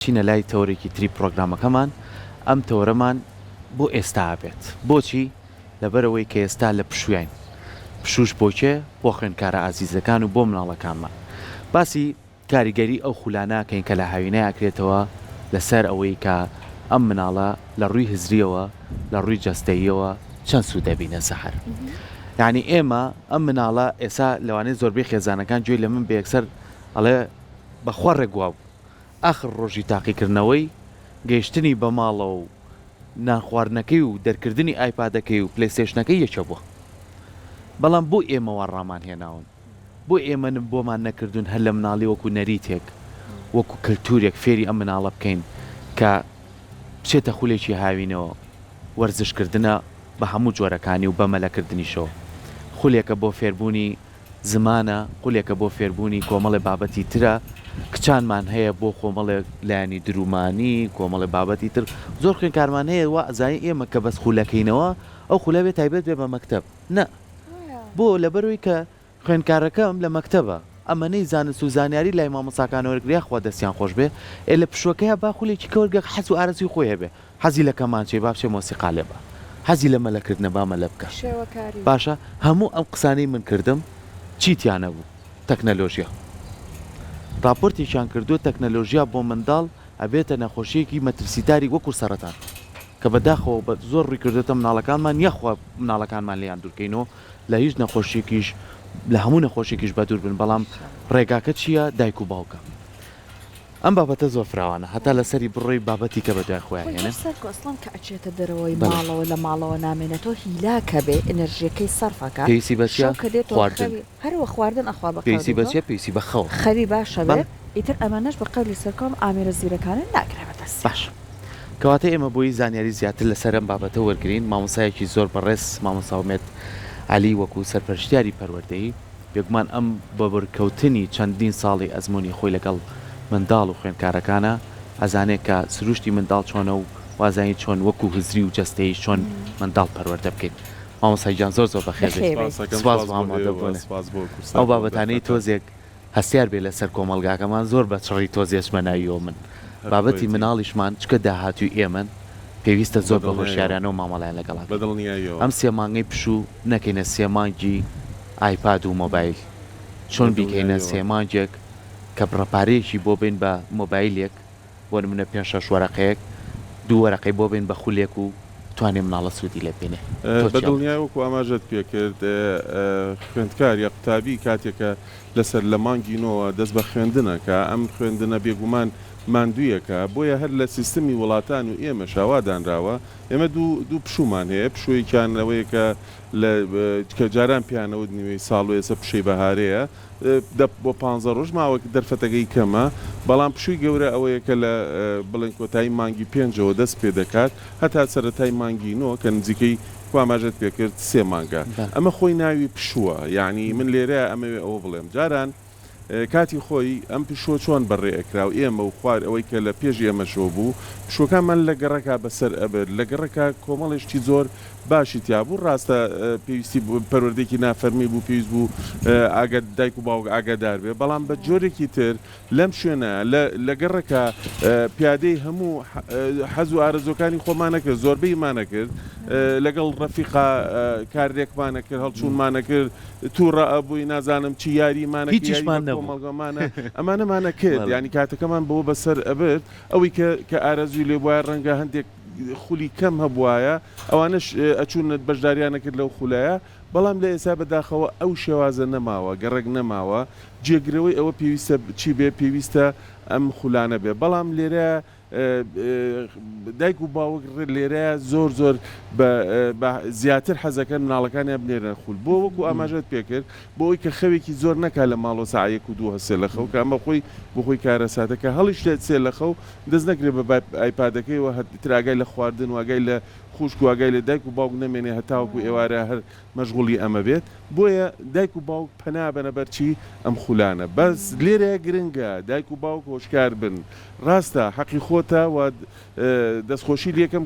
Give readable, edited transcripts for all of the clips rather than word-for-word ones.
چینە لای تەورێکی تری پرۆگرامەکەمان ئەم تەورەمان بۆ ئێستا بێت بۆچی لەبەرەوەی کە ئێستا لە پشوین پشوش بۆچێ بۆ خوێندکارە ئازیزەکان و بۆ مناڵەکانمان باسی کاریگەری ئەو خولاناکەین کە لە هاوینەیەکرێتەوە لەسەر ئەوەی کە ئەم مناڵە لە ڕووی هزریەوە لە ڕووی جەستەییەوە چەند سوود دەبینە سەحر یعنی ئێمە ئەم مناڵە ئێستا لەوانەیە زۆربەی خێزانەکان گوێی لە من بە یەکسەر ئەڵێ بەخوا ڕێگواو ئاخر ڕۆژی تاقیکردنەوەی گەیشتنی بە ماڵەوە و نان خواردنەکەی و دەرکردنی ئایپادەکەی و پلەیستێشنەکەی یەکە بووە بەڵام بۆ ئێمەوە ڕامان هێناون بۆ ئێمە بۆمان نەکردوون هەر لە مناڵی وەکو نەریتێک وەکو کللتورێک فێری ئەم مناڵە بکەین کە بچێتە خولێکی هاوینەوە وەرزشکردنە بە هەموو جۆرەکانی و بەمەلەکردنیشەوە خولێکە بۆ فێربوونی زمانە قولێکە بۆ فێربوونی کۆمەڵی بابەتی ترە کچانمان هەیە بۆ خۆمەڵێک لایانی درومانی کۆمەڵی بابەتی تر زۆر خوێنکارمان هەیە وە ئەزای ئێمە کە بەس خولەکەینەوە ئەو خولە بێت تایبەت بێ بە مەکتەب نە بۆ لەبەروی کە خوێنکارەکەم لە مەکتەبە ئەمەنەی زانست و زانیاری لای مامۆساکانەوەرگریا خوا دەستیان خۆش بێ لە پشوەکەیە با خولێکی کەوەرگە حەز و ئارەزوی خۆی هەبێ حەزی لە کەمانچێ با بچێ مۆسیقا لێ بە حەزی لە مەلەکردنە با مەلە بکە باشە هەموو ئەم قسانەی من کردم چیتیانە بوو تەکنەلۆژیا راپۆرتێکیان کردو تەکنەلۆژیا بۆ منداڵ ئەبێتە نەخۆشیەکی مەترسیداری وەکو سەرەتان کە بەداخەوە بە زۆر ڕوویکردێتە مناڵەکانمان یەخوا مناڵەکانمان لێیان دوورکەینەوە لە هیچ نەخۆشیێکیش لە هەموو نەخۆشیێکیش بە دوور بن بەڵام ڕێگاکە چییە دایک و باوکە ئەم بابەتە زۆر فراوانە هەتا لەسەری بڕۆی بابەتی کە بەدوای خۆیانێنێ ئەسڵان کە ئەچێتە دەرەوەی ماڵەوە لە ماڵەوە نامێنێتەوە هیلاکە بێ ئەنەرژیەکەی سەرفەکە پێویستی بەچیە خواردن هەروە خواردن ئەخوا بە پێویستی بەچیە پێویستی بەخەوە خەری باشە بێت ئیتر ئەمانەش بە قەولی سەرکۆم ئامێرە زیرەکانە ناکرێت بەدەست باش کەواتە ئێمە بۆی زانیاری زیاتر لەسەر ئەم بابەتە وەرگین مامۆسایەکی زۆر بەڕێز مامۆساومێت علی وەکو سەرپەرشتیاری پەروەردەیی بێگومان ئەم بەبڕکەوتنی چەندین ساڵی ئەزمموی خۆی لەگەڵ منداڵ و خوێندکارەکانە ئەزانێت کە سروشتی منداڵ چۆنە و وازانی چۆن وەکو هزری و جەستەی چۆن منداڵ پەروەردە بکەین مامۆسایجان زۆر زۆر بەخێر ئەو بابەتانەی تۆزێک هەستیار بێ لەسەر کۆمەلگاکەمان زۆر بە چڕی تۆزیێشمەناویەوە من بابەتی مناڵیشمان چکە داهاتوی ئێمن پێویستە زۆر بە هۆشیارانە و مامەڵیان لەگەڵ ئەم سێمانگەی پشوو نەکەینە سێمانگی ئایپاد و مۆبایل چۆن بیکەینە سێمانجێک کە بڕەپارەیەکی بۆ بین بە مۆبایلێک بۆ نمونە 5-6 وەرەقەیەک 2 وەرەقەی بۆ بین بە خولێک و توانێ مناڵە سوودی لێ بینێ بەدڵنیای وەکو ئاماژەت پێکرد خوێندکار یا قوتابی کاتێکە لەسەر لە مانگینەوە دەست بە خوێندنەکە ئەم خوێندنە بێگومان ماندوویەکە بۆیە هەر لە سیستمی وڵاتان و ئێمە شاوادانراوە ئێمە دوو پشومان هەیە پشوویکیان لەوەیە کە جاران پیانەوت نیوەی ساڵ و ێستا پشەی بەهارەیە بۆ 15 ڕۆژ ماوە دەرفەتەکەی کەمە بەڵام پشووی گەورە ئەوەیە کە لە بڵێن کۆتایی مانگی 5ەوە دەست پێ دەکات هەتا سەرەتای مانگینەوە کە نزیکەی کواماژەت پێکرد 3 مانگە ئەمە خۆی ناوی پشووە یعنی من لێرە ئەمەوێ ئەوە بڵێم جاران کاتی خۆی ئەم پشۆ چۆن بەڕێ ئەکرا و ئێمە و خوار ئەوەی کە لە پێش ئێمەشەوە بوو پشۆکانمان لە گەڕەکە بەسەر ئەبێت لە گەڕەکە کۆمەڵێشتی زۆر باشی تیابوو ڕاستە پێویستی پەروەردەیەکی نافەرمی بوو پێویست بوو ئاگە دایک و باوک ئاگادار بێ بەڵام بە جۆرێکی تر لەم شوێنە لە گەڕەکە پیادەی هەموو حەز و ئارەزۆکانی خۆمانەکرد زۆربەیمانە کرد لەگەڵ ڕەفیقا کارێکمانە کرد هەڵچوونمانە کرد تووڕە ئەبووی نازانم چی یاریمانە کۆمەڵگەمانە ئەمانەمانە کرد ینی کاتەکەمان بەوە بەسەر ئەبێت ئەوەی کە ئارەزوی لێ وایە ڕەنگە هەندێک خولی کەم هەبوایە ئەوانش ئەچوونت بەشداریانە کرد لەو خولایە بەڵام لە ئێستا بەداخەوە ئەو شێوازە نەماوە گەڕێک نەماوە جێگرەوەی ئەوە پێویستە چی بێ پێویستە ئەم خولانە بێ بەڵام لێرە دایک و باوک لێرەیە زۆر زیاتر حەزەکەن مناڵەکانیان بنێرن خول بۆ وەکو ئاماژەت پێکرد بۆ ئەوی کە خەوێکی زۆر نەکا لە ماڵۆ ساعەیەک و 2 هەسێ لە خەو کە ئەمە خۆی بۆ خۆی کارەساتەکە هەڵیش لێت سێ لە خەو دەست نەکرێت بە ئایپادەکەیەوە تراگای لە خواردن واگای لە خوشک واگای لە دایک و باوک نەمێنێ هەتاوەکو ئێوارە هەر مەشغوڵی ئەمە بێت بۆیە دایک و باوک پەنا بەنەبەرچی ئەم خولانە بەس لێرە گرنگە دایک و باوک هۆشکار بن ڕاستە حەقی خۆتە و دەستخۆشی لێکم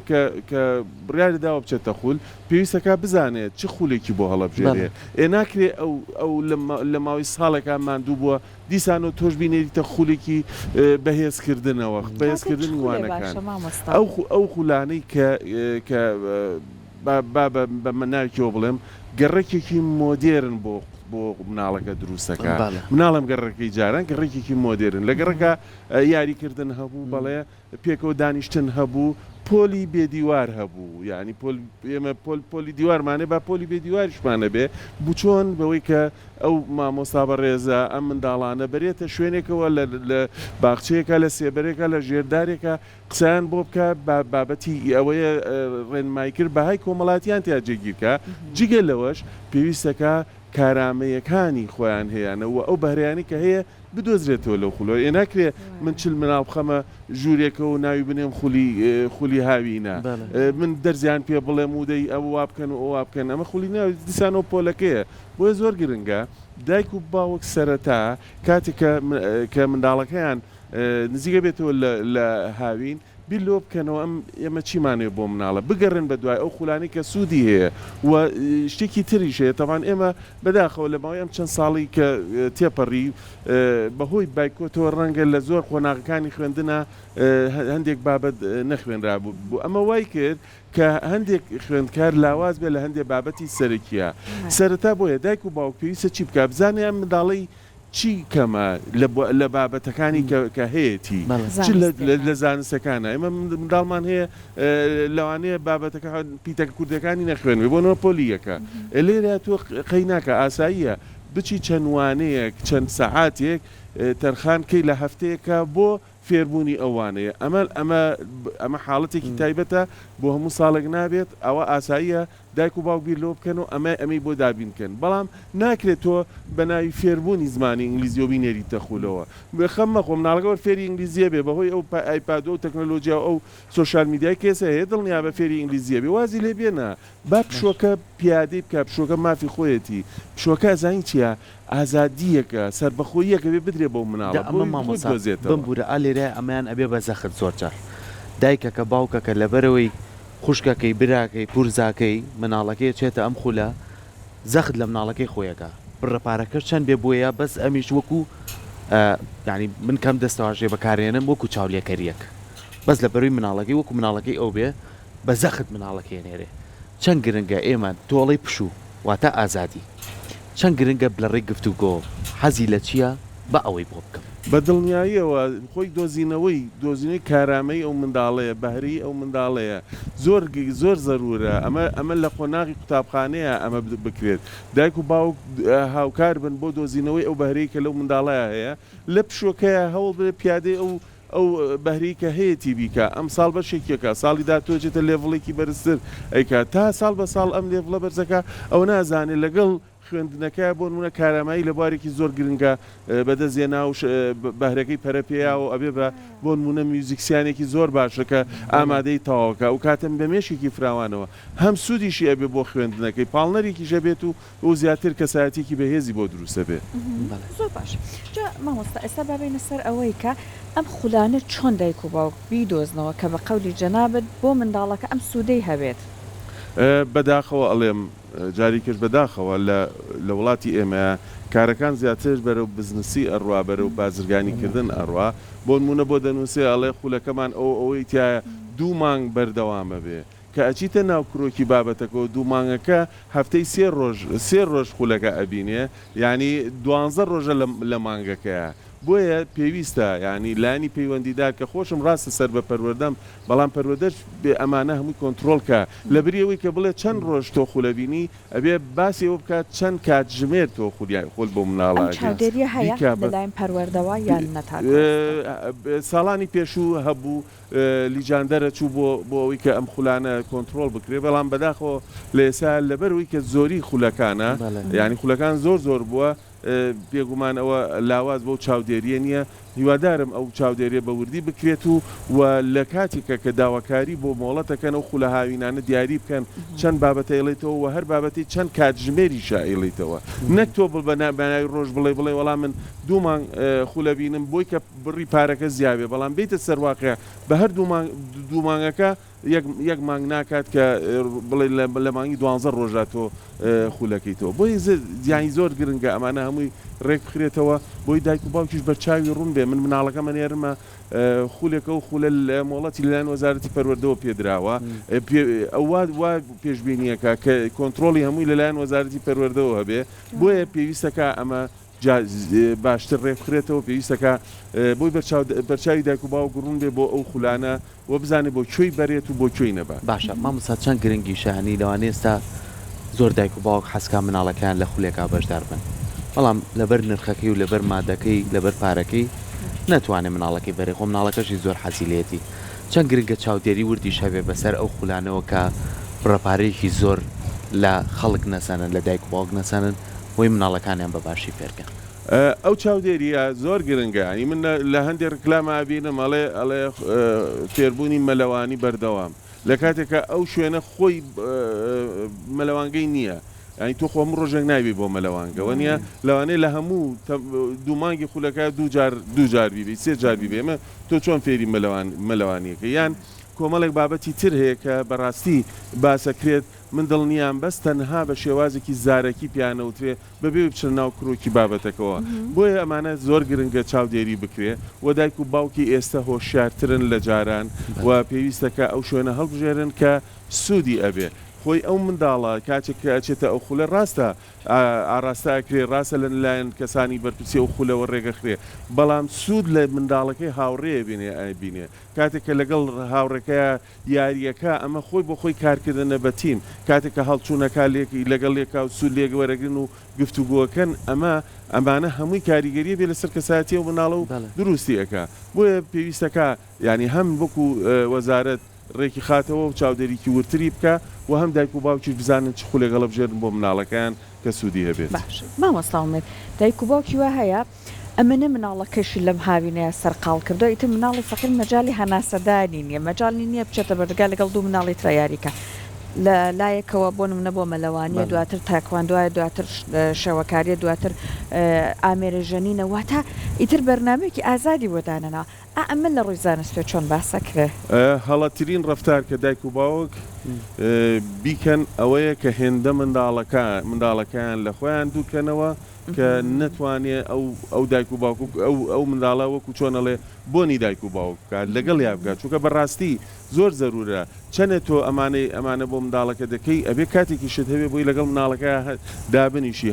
کە بڕیاری داوە بچێتە خول پێویستەکە بزانێت چ خولێکی بۆ هەڵەبژێرێ ناکرێ ئەو لە ماوەی ساڵێکە ماندوو بووە دیسان و تۆش بینێریتە خولێکی بەهێزکردنەوە بەهێزکردن وانەکان ئەو خولانەی کە بە مەناویەوە بڵێم گەڕێکێکی مۆدێرن بۆ مناڵەکە دروستەکە مناڵم گەڕەکەی جاران گەڕێکێکی مۆدێرن لە گەڕەکە یاریکردن هەبوو بەڵێ پێکەوە دانیشتن هەبوو پۆلی بێدیوار هەبوو یعنی ئێمە پۆلی دیوارمانێ با پۆلی بێدیواریشمانە بێ بچۆن بەوەی کە ئەو مامۆستا بە ڕێزە ئەم منداڵانە بەرێتە شوێنێکەوە لە باخچەیەکە لە سێبەرێکە لە ژێردارێکە قسەیان بۆ بکە بابەتی ئەوەیە ڕێنمایی کرد بەهای کۆمەڵاتیان تیا جێگیرکە جگە لەوەش پێویستەکە کارامەیەکانی خۆیان هەیەنەوە ئەو بەهرەیانی کە هەیە بدۆزرێتەوە لەو خولەوە ناکرێ من چل مناڵ بخەمە ژوورێکە و ناوی بنێم خولی هاوینە من دەرزیان پێ بڵێم ودەی ئەو وا بکەن و ئەووا بکەن ئەمە خولی ناوی دیسانەوە پۆلەکەیە بۆیە زۆر گرنگە دایک و باوەک سەرەتا کاتێک کە منداڵەکەیان نزیگە بێتەوە لە هاوین بیر لۆ بکەنەوە ئێمە چیمانێ بۆ مناڵە بگەڕن بە دوای ئەو خولانی کە سوودی هەیە و شتێکی تریش هەیە تەوان ئێمە بەداخەوە لە ماوەی ئەم چەند ساڵی کە تێپەڕی بەهۆی بایکۆتەوە ڕەنگە لە زۆر خۆناغەکانی خوێندنە هەندێک بابەت نەخوێنرا بوو ئەمە وای کرد کە هەندێک خوێندکار لاواز بێ لە هەندێک بابەتی سەرەکیە سەرەتا بۆیە دایک و باوک پێویستە چی بکە بزانێ ئەم منداڵی چی کەمە لە بابەتەکانی کە هەیەی لە زانستەکانە ئێمە منداڵمان هەیە لەوانەیە بابەتەکە پیتە کوردەکانی نەخوێنوێ بۆنەوە پۆلیەکە لێرە تۆ قەی ناکە ئاساییە بچی چەند وانەیەک چەند سەعاتێک تەرخان کەی لە هەفتەیەکە بۆ فێربوونی ئەوانەیە ئەمە حاڵەتێکی تایبەتە بۆ هەموو ساڵێک نابێت ئەوە ئاساییە دایک و باوک بیر لۆ بکەن و ئەمەی بۆ دابینکەن بەڵام ناکرێت تۆ بە ناوی فێربوونی زمانی ئینگلیزی و بینێریتە خولەوە خەممە خۆم ناڵگەوە فێری ئینگلیزیە بێ بەهۆی ئەو ئایپاد و تەکنۆلۆژیا ئەو سۆشال میدیای کێسە هەیە دڵنیا بە فێری ئینگلیزیە بێ وازی لێ بێنە با پشۆکە پیادەی بکە پشۆکە مافی خۆیەتی پشۆکە ئەزانی چییە ئازادیەکە سربەخۆییەکە بێ بدرێ بۆ مناڵە بمبورە ئالێرە ئەمەیان ئەبێ بە زەخت زۆرجار دایکەکە باوکەکە لەبەرەوەی خوشکەکەی براکەی پورزاکەی مناڵەکەی چێتە ئەم خولە زەخت لە مناڵەکەی خۆیەکە بڕەپارەکە چەند بێ بۆیە بەس ئەمیش وەکو ینی من کەم دەستەواژێ بەکارێنم وەکو چاولێکەریەک بەس لە بەروی مناڵەکەی وەکو مناڵەکەی ئەو بێ بە زەخت مناڵەکەی نێرێ چەند گرنگە ئێمە تۆڵەی پشوو واتە ئازادی چەند گرنگە بلەڕێی گفتوگۆ حەزی لە چییە بە ئەوەی بۆ بکەم بە دڵنیاییەوە خۆی دۆزینەوەی کارامەی ئەو منداڵەیە بەهری ئەو منداڵەیە زۆر زەرورە ئەمە لە قۆناغی قوتابخانەیە ئەمە بکرێت دایک و باوک هاوکار بن بۆ دۆزینەوەی ئەو بەهرەی کە لەو منداڵەیە هەیە لە پشۆکەیە هەوڵ بێ پیادەی ئەو بەهری کە هەیەی بیکە ئەم ساڵ بەشێکێکە ساڵی داتۆچێتە لێڤڵێکی بەرزتر ئەیکە تا ساڵ بە ساڵ ئەم لێڤڵە بەرزەکە ئەو نازانێت لەگەڵ خوێندنەکە بۆ نمونە کارامایی لە بارێکی زۆر گرنگە بەدەستێنا و بەهرەکەی پەرەپێیا و ئەبێ بۆ نمونە میوزیکسیانێکی زۆر باشەکە ئامادەی تاواکە و کاتم بە مێشێکی فراوانەوە هەم سوودیشی ئەبێ بۆ خوێندنەکەی پاڵنەرێکی ژەبێت و زیاتر کەسایەتێکی بەهێزی بۆ دروستە بێت زۆر باش مامۆستا ئێستا بابێنە سەر ئەوەی کە ئەم خولانە چۆن دایک و باوک بیدۆزنەوە کە بە قەولی جەنابەت بۆ منداڵەکە ئەم سوودەی هەبێت بەداخەوە ئەڵێم جاری کرد بەداخەوە لە وڵاتی ئێمە کارەکان زیاتر بەرەو بزنسی ئەڕوا بەرەو بازرگانیکردن ئەڕوا بۆ نمونە بۆ دەنووسێ ئەڵێ خولەکەمان ئەوەی تایە 2 مانگ بەردەوامە بێ کە ئەچیتە ناو کرۆکی بابەتەکەەوە 2 مانگەکە هەفتەی 3 ڕۆژ خولەکە ئەبینێ ینی 12 ڕۆژە لە مانگەکەیە بۆیە پێویستە ینی لانی پەیوەندیدار کە خۆشم ڕاستە سەر بە پەروەردەم بەڵام پەروەردەش بێ ئەمانە هەمووی کۆنتترۆلکە لە بریەوەی کە بڵێ چەند ڕۆژ تۆ خولەبینی ئەبێ باسی ئەوە بکات چەند کاتژمێر تۆ خۆل بۆ مناڵە لەلایەن پەروەردەوە یان نەتا ساڵانی پێشوو هەبوو لیجاندەرە چوو بۆ ئەوەی کە ئەم خولانە کۆنتترۆل بکرێ بەڵام بەداخەوە لە ئێسا لەبەرەوەی کە زۆری خولەکانە ینی خولەکان زۆر بووە بێگومان ئەوە لاواز بۆ چاودێریە نییە هیوادارم ئەو چاودێریە بە وردی بکرێت و لە کاتێکە کە داواکاری بۆ مۆڵەتەکەن ئەو خولە هاوینانە دیاری بکەن چەند بابەتە ئێڵێتەوە و هەر بابەتی چەند کاتژمێریشە ئێڵێتەوە نەک تۆ بەناوی ڕۆژ بڵێ وەڵام من دوو مانگ خولە بینم بۆی کە بڕی پارەکە زیابێ بەڵام بیتە سەرواقع بە هەر دوو مانگەکە یەک مانگ ناکات کە بڵێ لە مانگی 12 ڕۆژە تۆ خولەکەیتەوە بۆی زیانی زۆر گرنگە ئەمانە هەمووی ڕێک بخرێتەوە بۆی دایک و باوکیش بەرچاوی ڕوون بێ من مناڵەکە منێرمە خولێکە و خولە لە مۆڵەتی لەلایەن وەزارەتی پەروەردەوە پێدراوە ئەووا پێشبینیەکە کە کۆنتترۆلی هەمووی لەلایەن وەزارەتی پەروەردەوە هەبێ بۆیە پێویستەکە ئەمە باشتر ڕێبخرێتەوە پێویستەکە بۆی بەرچاوی دایک و باوک ڕوون بێ بۆ ئەو خولانە و بزانێ بۆ کوێی بەرێت و بۆ کوێی نەبات باشە مامۆستا چەند گرنگی شانی لەوانەیە ئێستا زۆر دایک و باوک حەسکا مناڵەکان لە خولێکا بەشدار بن بەڵام لەبەر نرخەکەی و لەبەر مادەکەی لەبەر پارەکەی نەتوانێت مناڵەکەی بەرێ خۆ مناڵەکەشی زۆر حەزیلێتی چەند گرنگە چاودێری وردی شەبێ بەسەر ئەو خولانەوە کە بڕەپارەیەکی زۆر لە خەڵک نەسەنن لە دایک و باوک نەسەنن وی مناڵەکانیان بە باشی فێرکەن ئەو چاودێریە زۆر گرنگە ینی من لە هەندێک ڕکلامە بینم ئەڵێ فێربوونی مەلەوانی بەردەوام لە کاتێکە ئەو شوێنە خۆی مەلەوانگەی نییە ینی تۆ خۆم ڕۆژێک ناوی بۆ مەلەوانگەوە نیە لەوانەیە لە هەموو دوو مانگی خولەکە دوو جار بیبی سێ جار بیبێمە تۆ چۆن فێری مەلەوانیەکە یان کۆمەڵێک بابەتی تر هەیە کە بەڕاستی باسەکرێت من دڵنیان بەس تەنها بە شێوازێکی زارەکی پیانەوترێ بەبێ بچن ناو کرۆکی بابەتەکەەوە بۆیە ئەمانە زۆر گرنگە چاودێری بکرێ و دایک و باوکی ئێستا هۆشیارترن لە جاران و پێویستەکە ئەو شوێنە هەڵبژێرن کە سوودی ئەبێ خۆی ئەو منداڵە کاتێک کە ئەچێتە ئەو خولە ڕاستە ئاراستاکرێ ڕاستە لەلایەن کەسانی بەرپرسی ئەو خولەوە ڕێگەخرێ بەڵام سوود لە منداڵەکەی هاوڕێ بینێ کاتێک کە لەگەڵ هاوڕێکە یاریەکە ئەمە خۆی بۆ خۆی کارکردنە بە تیم کاتێک کە هەڵچوونەکە لەگەڵ لێکا و سوود لێگەوەرەگرن و گفتوگۆکەن ئەمانە هەمووی کاریگەریە بێ لەسەر کەساتی و مناڵە و دروستیەکە بۆیە پێویستەکە ینی هەم وەکو وەزارەت ڕێکی خاتەوە و چاودێریکی ورتری بکە و هەم دایک و باوکی بزانن چ خولێگەڵە بژێرن بۆ مناڵەکان کە سوودی هەبێت باش مامۆستاومێت دایک و باوکی وە هەیە ئەمەنە مناڵەکەشی لەم هاوینەیە سەرقاڵ کردو ئیتر مناڵی فەقیر مەجای هەناسەدانی نییە مەجای نییە بچێتە بەردەگا لەگەڵ دوو مناڵی ترە یاریکە لە لایەکەوە بۆ نمونە بۆ مەلەوانیە دواتر تاکواندوایە دواتر شەوەکاریە دواتر ئامێرەژەنینە واتە ئیتر بەرنامەیەکی ئازادی وەدانەنا ئەمە لە ڕووی زانستوێ چۆن باسەکرێ هەڵەترین ڕفتار کە دایک و باوک بیکەن ئەوەیە کە هێندە منداڵەکان لە خۆیان دووکەنەوە کە نەتوانێت ئەو دایک و باوک ئەو منداڵە وەکو چۆنەڵێ بۆنی دایک و باوک بکات لەگەڵ یا بکات چونکە بەڕاستی زۆر زەرورە چەنێت تۆ ئەمانە بۆ منداڵەکە دەکەی ئەبێ کاتێکی شت هەبێ بۆی لەگەڵ مناڵەکە دابنیشی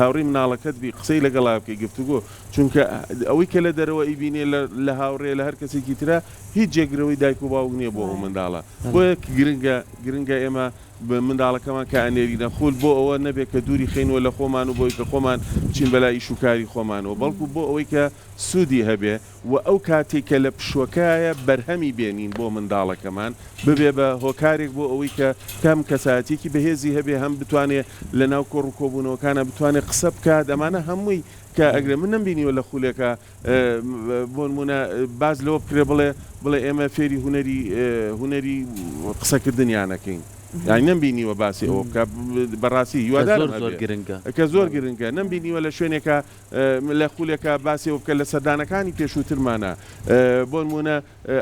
هاوڕێی مناڵەکەت بی قسەی لەگەڵا بکەی گفتوگۆ چونکە ئەوەی کە لە دەرەوە ئیبینێ لە هاوڕێ لە هەر کەسێکی ترە هیچ جێگرەوەی دایک و باوک نییە بۆ ئەو منداڵە بۆیە گرنگە ئێمە منداڵەکەمان کە ئەنێرینە خول بۆ ئەوە نەبێت کە دووری خینەوە لە خۆمان و بۆی کە خۆمان بچین بەلای ئیش و کاری خۆمانەوە بەڵکو بۆ ئەوەی کە سوودی هەبێ و ئەو کاتێککە لە پشوەکایە بەرهەمی بێنین بۆ منداڵەکەمان ببێ بە هۆکارێک بۆ ئەوەی کە کەم کەساتێکی بەهێزی هەبێ هەم بتوانێت لە ناو کۆڕ و کۆبوونەوەکانە بتوانێت قسە بکات دەمانە هەمووی کە ئەگرێ من نمبینیوە لە خولێکە بۆ نمونە باز لەوە بکرێ بڵێ ئێمە فێری هوەری قسەکردنیانەکەین یانی نمبینیوە باسی ئەوە بکە بەڕاستی هیوادارم کە زۆر گرنگە نمبینیوە لە شوێنێکە لە خولێکە باسی ئەو بکە لە سەردانەکانی پێشووترمانە بۆ نمونە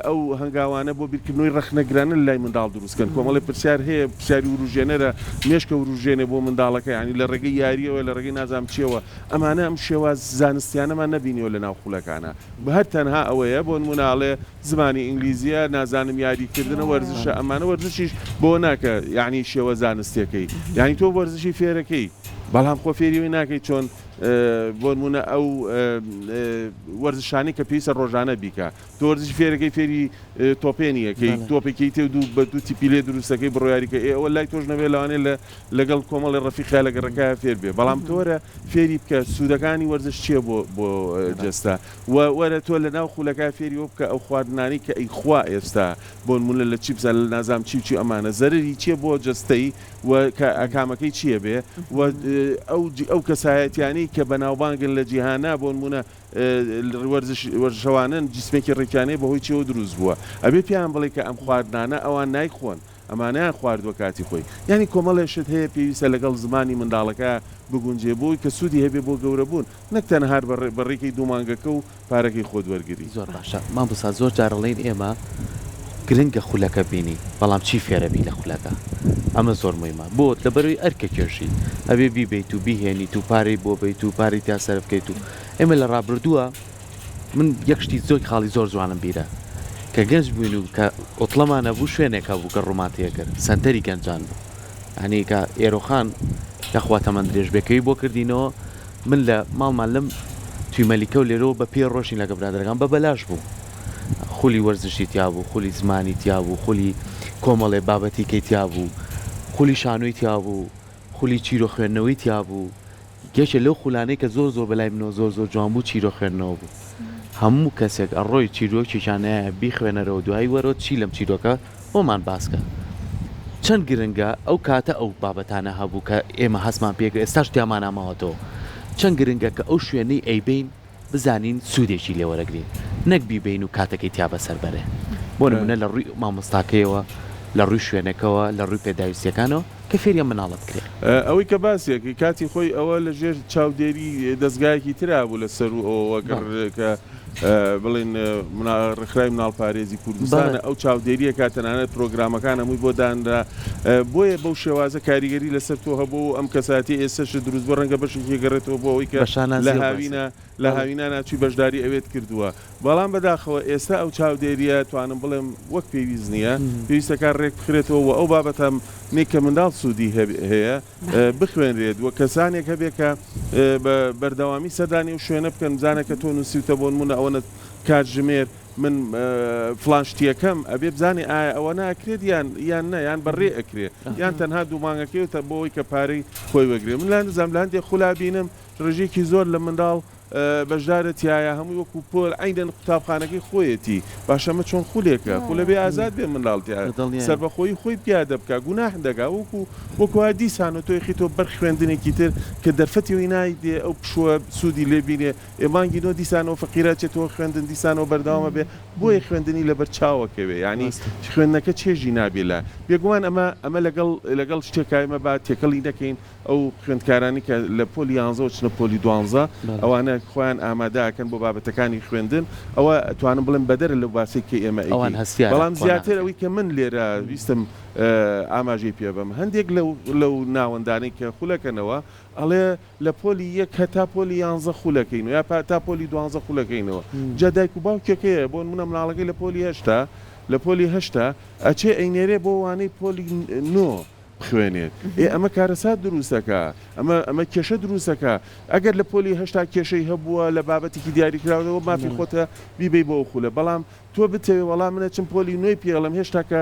ئەو هەنگاوانە بۆ بیرکردنەوەی ڕەخنەگرانە لای منداڵ دروستکەن کۆمەڵی پرسیار هەیە پرسیاری وروژێنەرە مێشکە وروژێنێ بۆ منداڵەکە ینی لە ڕێگەی یاریەوە لە ڕێگەی نازام چیەوە ئەمانە ئەم شێواز زانستیانەمان نبینیوە لە ناو خولەکانە بە هەر تەنها ئەوەیە بۆ نموناڵێ زمانی ئینگلیزیە نازانم یاریکردنە وەرزشە ئەمانە وەرزشیش بۆ ناکە یعنی شێوە زانستیەکەی یعنی تۆ وەرزشی فێرەکەی بەڵام خۆ فێریەوەی ناکەی چۆن بۆ نمونە ئەو وەرزشانی کە پێویستە ڕۆژانە بیکە تۆ وەرزشی فێرەکەی فێری تۆپێنیەکەی تۆپێکی تێ و بە دوو تیپیلێ دروستەکەی بڕۆیاریکە ئەوە لای تۆش نەبێت لەوانێ لەگەڵ کۆمەڵی ڕەفیقا لە گەڕەکە فێر بێ بەڵام تۆرە فێری بکە سوودەکانی وەرزش چییە بۆ جەستا وەرە تۆ لە ناو خولەکە فێری وە بکە ئەو خواردنانی کە ئەی خوا ئێستا بۆ نمونە لە چیپسە لە نازام چی ئەمانە زەرری چییە بۆ جەستەی و کامەکەی چییە بێ ئەو کەسایەتیانی ئەوانەی کە بەناوبانگن لە جیهانا بۆ نمونە وەرزشەوانن جسمێکی ڕێکیانەی بەهۆی چێوە دروست بووە ئەبێ پیان بڵێ کە ئەم خواردانە ئەوان نایخۆن ئەمانیان خواردووە کاتی خۆی یعنی کۆمەڵێشت هەیە پێویستە لەگەڵ زمانی منداڵەکە بگونجێ بووی کە سوودی هەبێ بۆ گەورە بوون نەک تەنها بەڕێکەی دوومانگەکە و پارەکەی خۆت وەرگری زۆر باشە مامۆستا زۆر جارەڵین ئێمە گرنگە خولەکە بینی بەڵام چی فێرەبی لە خولەکە ئەمە زۆر مهمە بۆ لەبەروی ئەرکە کێشی ئەبێ بیبیت و بیهێنیت و پارەی بۆ بیت و پارەی تا سەرف بکەیت و ئێمە لە ڕابردووە من یەک شتی زۆر خاڵی زۆر جوانم بیرە کە گەنج بووین و کە ئۆتڵەمانە بوو شوێنێکە بوو کە ڕووماتەیە کرد سنتەری گەنجان بوو هەنی کە ئێرۆخان لەخواتەمەند درێژبەکەی بۆ کردینەوە من لە ماڵمان لەم تویمەلیکە و لێرەوە بە پێ ڕۆژین لەگە برادەرەکان بە بەلاش بوو خولی وەرزشی تیا بوو خولی زمانی تیا بوو خولی کۆمەڵێ بابەتی کەی تیا بوو خولی شانۆی تیا بوو خولی چیرۆ خوێندنەوەی تیا بوو گەشە لەو خولانەی کە زۆر زۆر بەلای منەوە زۆر زۆر جوان بوو چیرۆ خوێندنەوە بوو هەموو کەسێک ئەڕۆی چیرۆکیشانەیە بیخوێنەرەوە دوایی وەرەوە چی لەم چیرۆکە بۆمان باسکە چەند گرنگە ئەو کاتە ئەو بابەتانە هەبوو کە ئێمە هەستمان پێگە ئێستاش تیامان ئاماوەتەوە چەند گرنگە کە ئەو شوێنەی ئەیبین بزانین سوودێکی لێوەرەگرین نەک بیبین و کاتەکەی تیا بەسەر بەرێ بۆ نمونە لە ڕووی مامۆستاکەیەوە لە ڕووی شوێنەکەەوە لە ڕووی پێداویستیەکانەوە کە فێریە مناڵت کرێت ئەوەی کە باسیەکەی کاتی خۆی ئەوە لە ژێر چاودێری دەستگایەکی ترا بوو لە سەر و ئەوەگەڕ کە بڵین ڕخرای مناڵپارێزی کوردستانە ئەو چاودێریە کاتەنانەت پرۆگرامەکان هەمووی بۆ دانرا بۆیە بەو شێوازە کاریگەری لەسەر تۆ هەبوو ئەم کەساتی ئێستش دروست بۆ ڕەنگە بەشێکی گەڕێتەوە بۆ ئەوەی کە لە هاوینە ناچوی بەشداری ئەوێت کردووە بەڵام بەداخەوە ئێستا ئەو چاودێریە توانم بڵێم وەک پێویست نییە پێویستەکان ڕێک بخرێتەوە ئەو بابەتەم نیکە منداڵ سوودی هەیە بخوێنرێت وە کەسانێک هەبێ کە بەردەوامی سەردانی و شوێنە بکەن بزانێت کە تۆ نووسیتە بۆ نمونە ئەوەنە کاتژمێر من فلانشتیەکەم ئەبێ بزانێ ئایا ئەوە ناکرێت یان نە یان بەڕێ ئەکرێ یان تەنها دوومانگەکەوتە بۆەوەی کە پارەی خۆی وەگرێ من لا نزانام لە هەندێک خولا بینم ڕێژێکی زۆر لە منداڵ بەشدارەتیایە هەمووی وەکو پۆل عیندەن قوتابخانەکەی خۆیەتی باشەمە چۆن خولێکە خولە بێ ئازاد بێ منداڵتیە سەربەخۆی خۆی پیادە بکە گوناح دەگا وەکو دیسان و تۆی خیتۆ بەر خوێندنێکی تر کە دەرفەتیەوەی نایدێ ئەو پشووە سوودی لێبینێ ئێمانگینۆ دیسانەوە فەقیرەچێتەوە خوێندن دیسانەوە بەرداوامە بێ بۆیە خوێندنی لەبەر چاوەکەوێ ینی خوێندنەکە چێژی نابێلا بێگومان ئەمە لەگەڵ شتێکایمە با تێکەڵی دەکەین ئەو خوێندکارانی کە لە پۆلی 11 چنە پۆلی 12 ئەوانە خۆیان ئامادەکەن بۆ بابەتەکانی خوێندن ئەوە توانم بڵم بەدەر لە باسێکی ئێمە بەڵام زیاتر ئەوەی کە من لێرە ویستم ئاماژەی پێ بم هەندێک لەو ناوەندانەی کە خولەکەنەوە ئەڵێ لە پۆلی یەک هەتا پۆلی 11 خولەکەین و یا تا پۆلی 12 خولەکەینەوە جا دایک و باوکێکەیە بۆ نمونە مناڵەکەی لە پۆلی 8 لە پۆلی 8 ئەچێ ئەینێرێ بۆ وانەی پۆلی 9 خوێنێت ئەمە کارەسات دروستەکە ئەمە کێشە دروستەکە ئەگەر لە پۆلی 8 کێشەی هەبووە لە بابەتێکی دیاریکراوەوە مافی خۆتە بیبەی بۆ خولە بەڵام تۆ بتەوێ وەڵام منە چم پۆلی نوێی پێڵم هێشتا کە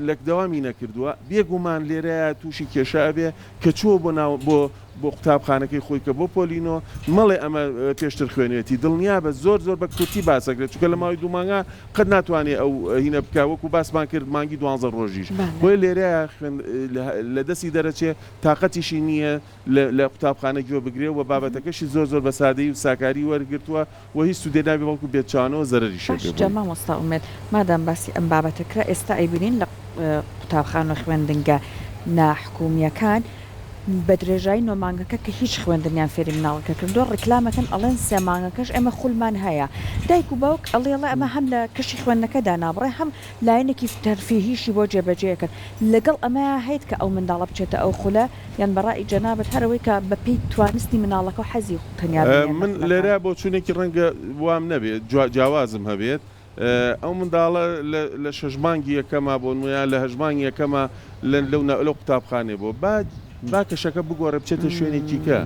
لە دەوامی نەکردووە بێگومان لێرەیە تووشی کێشە ئەبێ کە چوە بۆ قوتابخانەکەی خۆی کە بۆ پۆلینۆ مەڵێ ئەمە پێشتر خوێنێتی دڵنیا بە زۆر بە کورتی باسەکرێت چونکە لە ماوەی دوومانگا قەت ناتوانێت ئەو هینە بکە وەکو باسمان کرد مانگی 12 ڕۆژیش بۆی لێرەیە لە دەستی دەرەچێ تااقەتیشی نییە لە قوتابخانە گوێ بگرێ و بابەتەکەشی زۆر بە سادەی و ساکاری وەرگرتووە و هیچ سوودێناوی بەڵکو بێتچانەوە زەرری شێ مامۆستا ئومێد مادام باسی ئەم بابەتەکرا ئێستا ئەیبینین لە قوتابخانە خوێندنگە ناحکومیەکان بە درێژایی نۆمانگەکە کە هیچ خوێندنیان فێری مناڵەکە کردو ڕکلامەکەن ئەڵێن سێمانگەکەش ئێمە خولمان هەیە دایک و باوک ئەڵێڵە ئەمە هەم لە کەشی خوێندنەکەدا نابڕێ هەم لایەنێکی تەرفیهیشی بۆ جێبەجێەکەن لەگەڵ ئەمەیە هەیت کە ئەو منداڵە بچێتە ئەو خولە یان بەڕای جەنابەت هەرەوەی کە بەپێی توانستی مناڵەکە و حەزی تەنیا من لێرە بۆ چوونێکی ڕەنگە وام نەبێت جیاوازم هەبێت ئەو منداڵە لە شەژمانگی یەکەمە بۆ نوێیان لە هەژمانگی یەکەمە لەو قوتابخانێ بۆ با کەشەکە بگۆڕە بچێتە شوێنێکی کە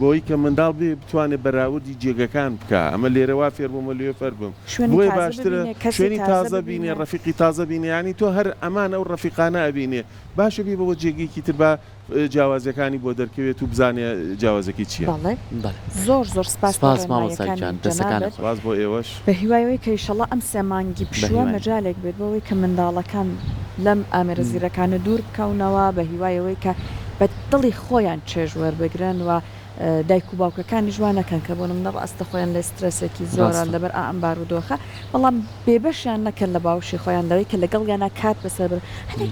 بۆی کە منداڵ بتوانێت بەراوردی جێگەکان بکە ئەمە لێرەوا فێر بۆمە لێ فەر بم بۆی باشترە شوێنی تازە بینێ ڕەفیقی تازە بینێ ینی تۆ هەر ئەمان ئەو ڕەفیقانە ئەبینێ باشە بی بەوە جێگەیەکی تر بە جیاوازەکانی بۆ دەرکەوێت و بزانێ جیاوازەکەی چییە زۆر سپاس باز بۆ ئێوەش بە هیوایەوەی کە ئیشەڵا ئەم سێمانگی پشووە مەجالێک بێت بەوەی کە منداڵەکان لەم ئامێرە زیرەکانە دوور بکەونەوە بە هیوایەوەی کە بە دڵی خۆیان چێژ وەربگرن و دایک و باوکەکانی جوانەکەن کە بۆ منەڵ ئەستە خۆیان لە سترسێکی زۆرە ڕاستە. لەبەر ئەمبار و دۆخە بەڵام بێبەشیان نەکەن لە باوشی خۆیان دەوەی کە لەگەڵ یانە کات بەسەر